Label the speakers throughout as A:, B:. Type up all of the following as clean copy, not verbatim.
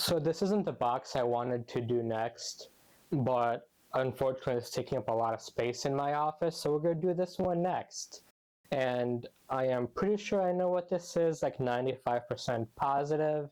A: So this isn't the box I wanted to do next, but unfortunately it's taking up a lot of space in my office, so we're going to do this one next. And I am pretty sure I know what this is, like 95% positive.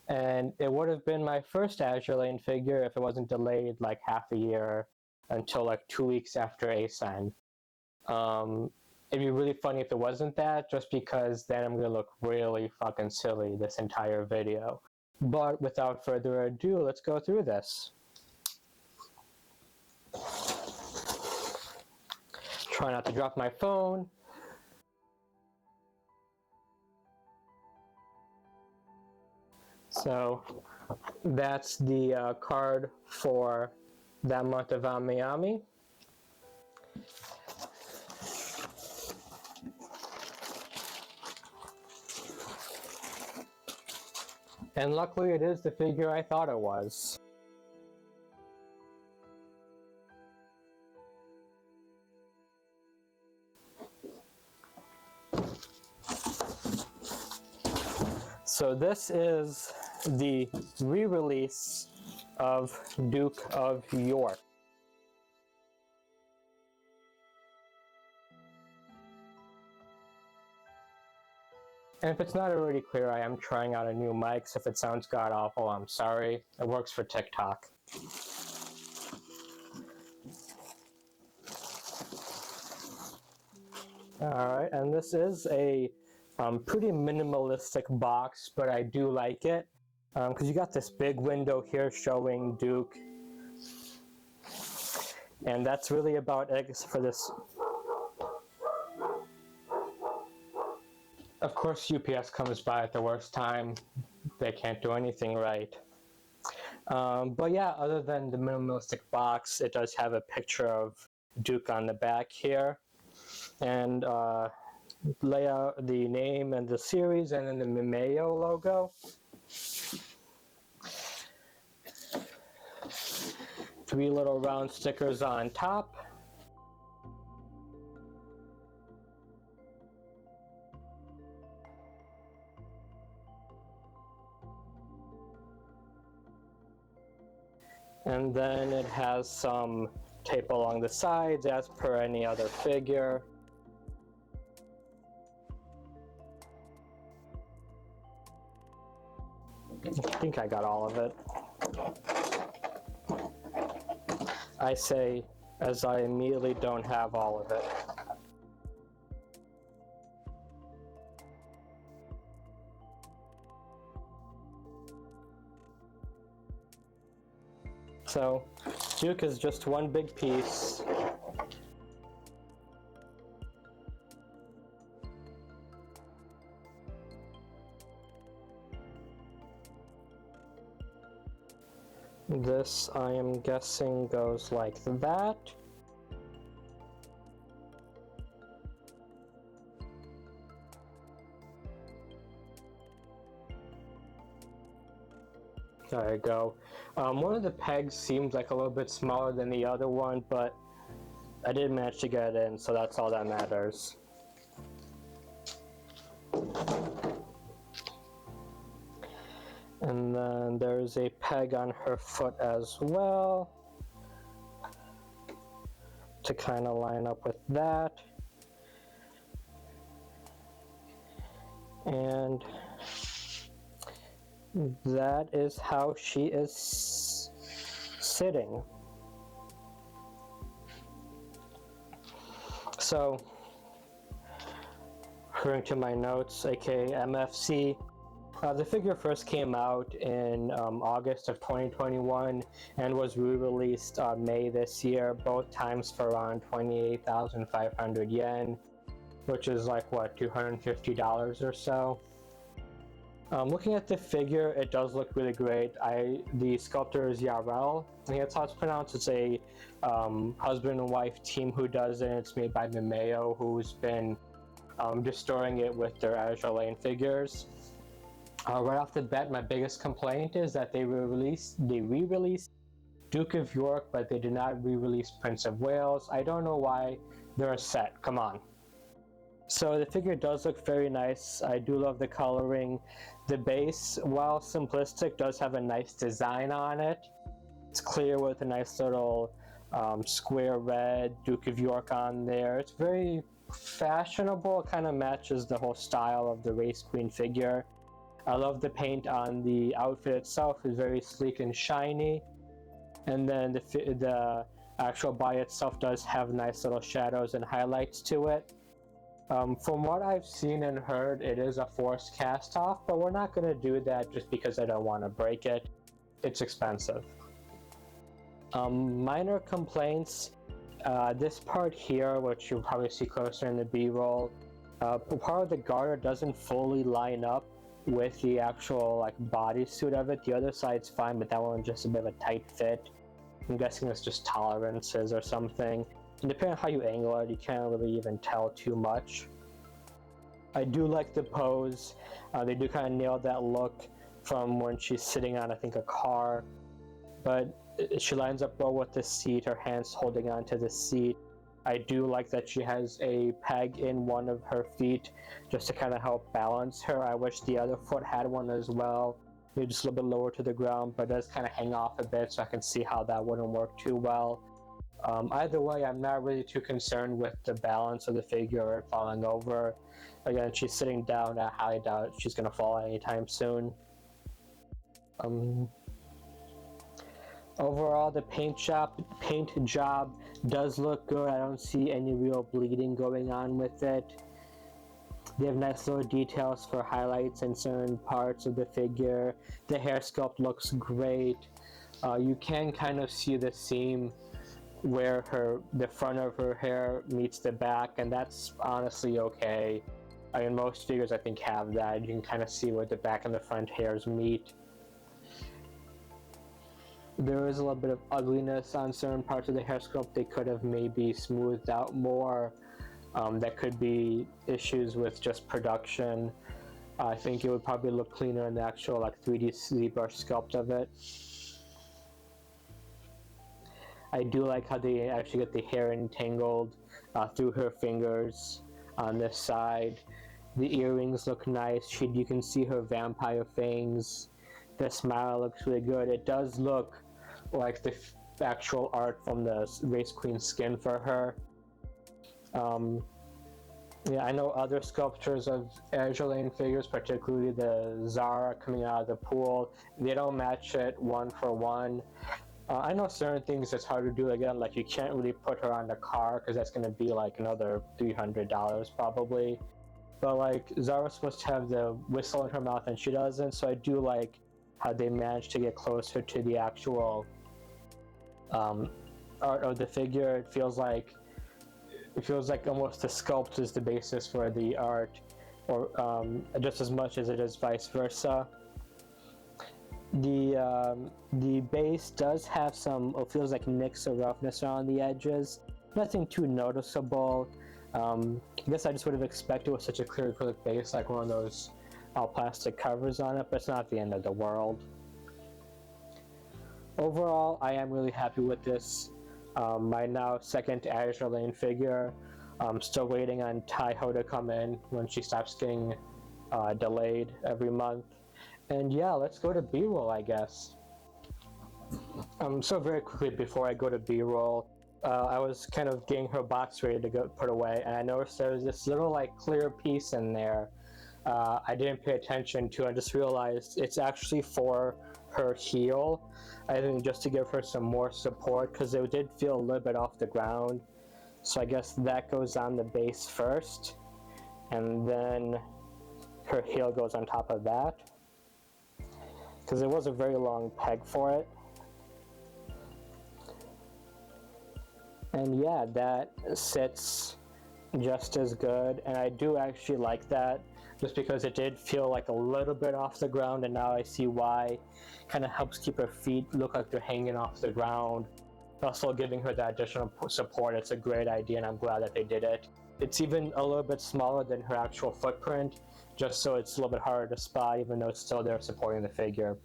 A: And it would have been my first Azur Lane figure if it wasn't delayed like half a year until like 2 weeks after ASEN. It'd be really funny if it wasn't that, just because then I'm going to look really fucking silly this entire video. But without further ado, let's go through this. Try not to drop my phone. So that's the card for that month of Mimeyoi. And luckily it is the figure I thought it was. So this is the re-release of Duke of York. And if it's not already clear, I am trying out a new mic, so if it sounds god-awful, I'm sorry. It works for TikTok. Alright, and this is a pretty minimalistic box, but I do like it. Because you got this big window here showing Duke. And that's really about it for this. Of course, UPS comes by at the worst time. They can't do anything right. But yeah, other than the minimalistic box, it does have a picture of Duke on the back here. And lay out the name and the series, and then the Mimeyoi logo. 3 little round stickers on top. And then it has some tape along the sides as per any other figure. I think I got all of it. I say as I immediately don't have all of it. So, Duke is just one big piece. This, I am guessing, goes like that. There you go. One of the pegs seems like a little bit smaller than the other one, but I did manage to get it in, so that's all that matters. And then there's a peg on her foot as well to kind of line up with that. And that is how she is sitting. So, referring to my notes, aka MFC, the figure first came out in August of 2021 and was re-released May this year, both times for around 28,500 yen, which is like, what, $250 or so. Looking at the figure, it does look really great. The sculptor is Yarel. I think that's how it's pronounced. It's a husband and wife team who does it. It's made by Mimeyoi, who's been destroying it with their Azur Lane figures. Right off the bat, my biggest complaint is that they re-released Duke of York, but they did not re-release Prince of Wales. I don't know why. They're a set. Come on. So the figure does look very nice. I do love the coloring. The base, while simplistic, does have a nice design on it. It's clear with a nice little square red Duke of York on there. It's very fashionable. It kind of matches the whole style of the race queen figure. I love the paint on the outfit itself. It's very sleek and shiny. And then the actual body itself does have nice little shadows and highlights to it. From what I've seen and heard, it is a forced cast off, but we're not going to do that just because I don't want to break it. It's expensive. Minor complaints. This part here, which you'll probably see closer in the B-roll, part of the garter doesn't fully line up with the actual like bodysuit of it. The other side's fine, but that one's just a bit of a tight fit. I'm guessing it's just tolerances or something. And depending on how you angle it, you can't really even tell too much. I do like the pose. They do kind of nail that look from when she's sitting on, I think, a car. But she lines up well with the seat, her hands holding onto the seat. I do like that she has a peg in one of her feet just to kind of help balance her. I wish the other foot had one as well. Maybe just a little bit lower to the ground, but it does kind of hang off a bit, so I can see how that wouldn't work too well. Either way, I'm not really too concerned with the balance of the figure or falling over. Again, she's sitting down. I highly doubt she's going to fall anytime soon. Overall, the paint job does look good. I don't see any real bleeding going on with it. They have nice little details for highlights in certain parts of the figure. The hair sculpt looks great. You can kind of see the seam where the front of her hair meets the back, and that's honestly okay. I mean, most figures I think have that. You can kind of see where the back and the front hairs meet. There is a little bit of ugliness on certain parts of the hair sculpt. They could have maybe smoothed out more. That could be issues with just production. I think it would probably look cleaner in the actual like 3D ZBrush sculpt of it. I do like how they actually get the hair entangled through her fingers on this side. The earrings look nice. You can see her vampire fangs. The smile looks really good. It does look like the actual art from the Race Queen skin for her. Yeah, I know other sculptures of Azur Lane figures, particularly the Zara coming out of the pool, they don't match it one for one. I know certain things it's hard to do again, like you can't really put her on the car because that's going to be like another $300 probably. But like Zara's supposed to have the whistle in her mouth and she doesn't, so I do like how they managed to get closer to the actual art of the figure. It feels like almost the sculpt is the basis for the art, or just as much as it is vice versa. The base does have some, it feels like nicks or roughness around the edges. Nothing too noticeable. I guess I just would have expected with such a clear acrylic base, like one of those plastic covers on it, but it's not the end of the world. Overall, I am really happy with this. My now second Azur Lane figure. I'm still waiting on Taiho to come in when she stops getting delayed every month. And yeah, let's go to B-roll, I guess. So very quickly before I go to B-roll, I was kind of getting her box ready to go put away, and I noticed there was this little like clear piece in there. I didn't pay attention to. I just realized it's actually for her heel. I think just to give her some more support because it did feel a little bit off the ground. So I guess that goes on the base first, and then her heel goes on top of that. Because there was a very long peg for it. And yeah, that sits just as good, and I do actually like that, just because it did feel like a little bit off the ground, and now I see why. Kind of helps keep her feet look like they're hanging off the ground, also giving her that additional support. It's a great idea, and I'm glad that they did it. It's even a little bit smaller than her actual footprint, just so it's a little bit harder to spot, even though it's still there supporting the figure.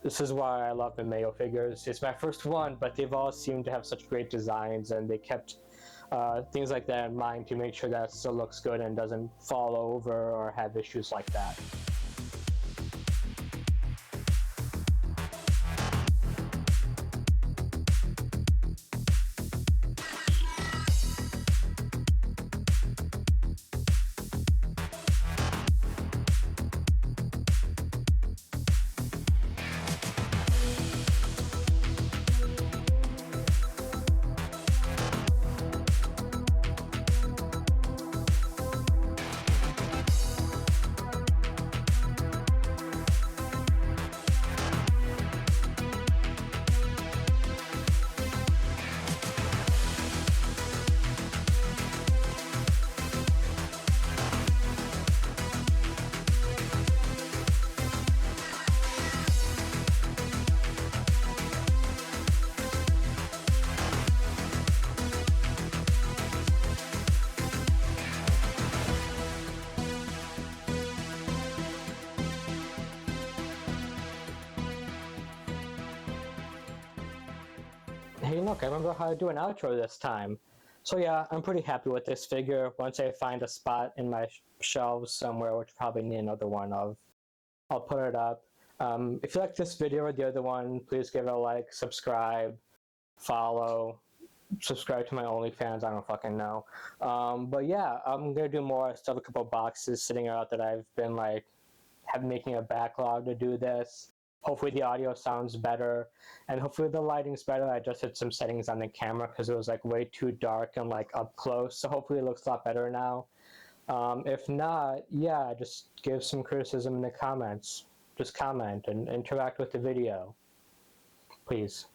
A: This is why I love Mimeyoi figures. It's my first one, but they've all seemed to have such great designs, and they kept things like that in mind to make sure that it still looks good and doesn't fall over or have issues like that. Hey, look, I remember how to do an outro this time. So yeah, I'm pretty happy with this figure. Once I find a spot in my shelves somewhere, which probably need another one of, I'll put it up. If you like this video or the other one, please give it a like, subscribe, follow, subscribe to my OnlyFans, I don't fucking know. But yeah, I'm gonna do more. I still have a couple boxes sitting out that I've been like, making a backlog to do this. Hopefully the audio sounds better, and hopefully the lighting's better. I just hit some settings on the camera because it was like way too dark and like up close, so hopefully it looks a lot better now. If not, yeah, just give some criticism in the comments. Just comment and interact with the video, please.